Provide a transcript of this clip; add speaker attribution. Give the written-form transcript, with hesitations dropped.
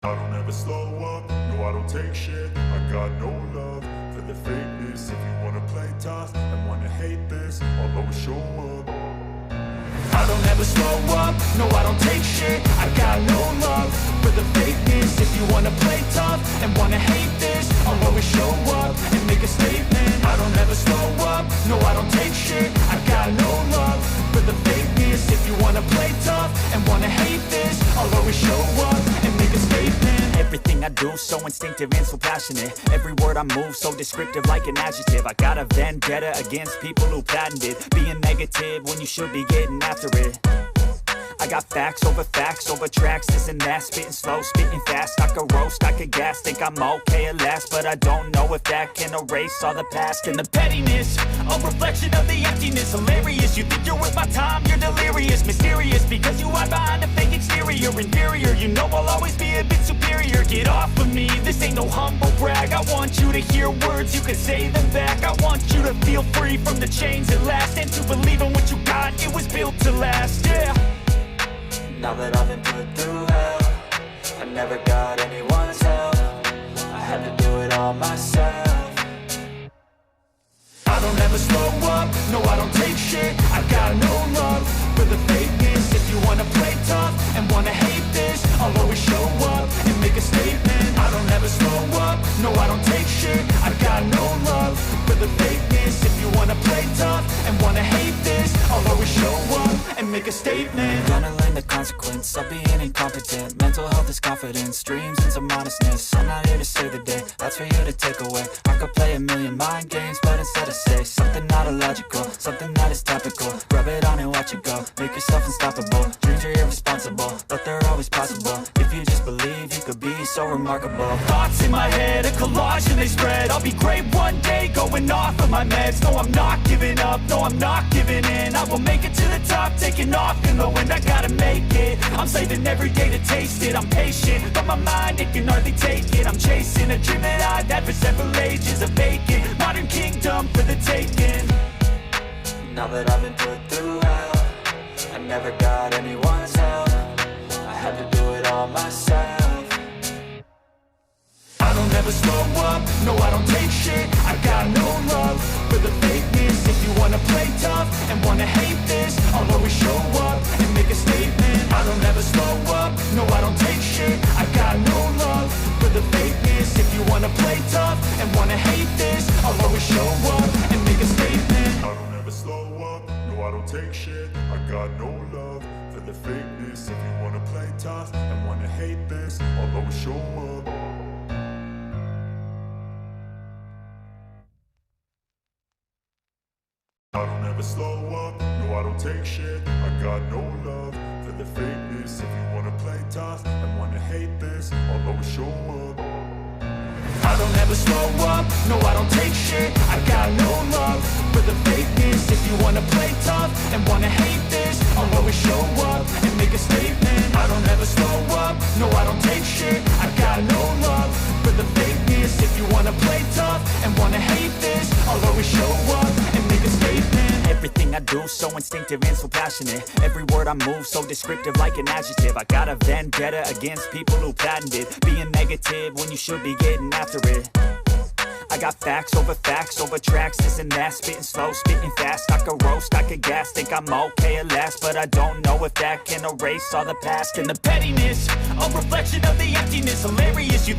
Speaker 1: I don't ever slow up, no I don't take shit. I got no love for the fakeness. If you wanna play tough and wanna hate this, I'll always show up. I don't ever slow up, no I don't take shit. I got no love for the fakeness. If you wanna play tough and wanna hate this, I'll always show up and make a statement. I don't ever slow up, no I don't take shit. I got no love for the fakeness. If you wanna play tough and wanna hate this, I'll always show up and make a statement.
Speaker 2: Everything I do so instinctive and so passionate. Every word I move so descriptive like an adjective. I got a vendetta against people who patented being negative when you should be getting after it. I got facts over tracks, this and that. Spitting slow, spitting fast. I could roast, I could gas. Think I'm okay at last, but I don't know if that can erase all the past. And the pettiness, a reflection of the emptiness. Hilarious, you think you're worth my time, you're delirious. Mysterious, because you hide behind a fake exterior. Inferior, you know I'll always be a bit superior. Get off of me, this ain't no humble brag. I want you to hear words, you can say them back. I want you to feel free from the chains at last, and to believe in what you got, it was built to last, yeah.
Speaker 3: Now that I've been put through hell, I never got anyone's help. I had to do it all myself.
Speaker 1: I don't ever slow up, no I don't take shit. I got no love for the fakeness. If you wanna play tough and wanna hate this, I'll always show up and make a statement. I don't ever slow up, no I don't take shit. I got no love for the fakeness. If you wanna play tough and wanna hate this, I'll always show up and make a statement.
Speaker 3: Gonna learn the consequence of being incompetent. Mental health is confidence, dreams and some honestness. I'm not here to save the day, that's for you to take away. I could play a million mind games, but instead I say something not illogical, something that is topical. Rub it on and watch it go, make yourself unstoppable. Dreams are irresponsible, but they're always possible. If you just believe, you could be so remarkable.
Speaker 2: Thoughts in my head, a collage and they spread. I'll be great one day, going off of my meds. No, I'm not giving up, no, I'm not giving in. I will make it to the top, taking off in the wind. I gotta make it, I'm saving every day to taste it. I'm patient, but my mind, it can hardly take it. I'm chasing a dream that I've had for several ages. A vacant, modern kingdom for the taking.
Speaker 3: Now that I've been put through hell, I never got anyone's help. I had to do it all myself.
Speaker 1: I don't ever slow up, no I don't take shit. I got no love for the fakeness. If you wanna play tough and wanna hate this, I'll always show up and make a statement. I don't ever slow up, no I don't take shit. I got no love for the fakeness. If you wanna play tough and wanna hate this, I'll always show up and make a statement. I don't ever slow up, no I don't take shit. I got no love for the fakeness. If you wanna play tough and wanna hate this, I'll always show up. I don't ever slow up, no I don't take shit. I got no love for the fakeness. If you wanna play tough and wanna hate this, I'll always show up. I don't ever slow up, no I don't take shit. I got no love for the fakeness. If you wanna play tough and wanna hate this, I'll always show up and make a statement. I don't ever slow up, no I don't take shit. I got no love for the fakeness. If you wanna play tough and wanna hate this, I'll always show up and make a statement.
Speaker 2: Everything I do so instinctive and so passionate. Every word I move so descriptive like an adjective. I got a vendetta against people who patented being negative when you should be getting after it. I got facts over tracks, this and that. Spitting slow, spitting fast. I could roast, I could gas. Think I'm okay at last, but I don't know if that can erase all the past. And the pettiness, a reflection of the emptiness. Hilarious, you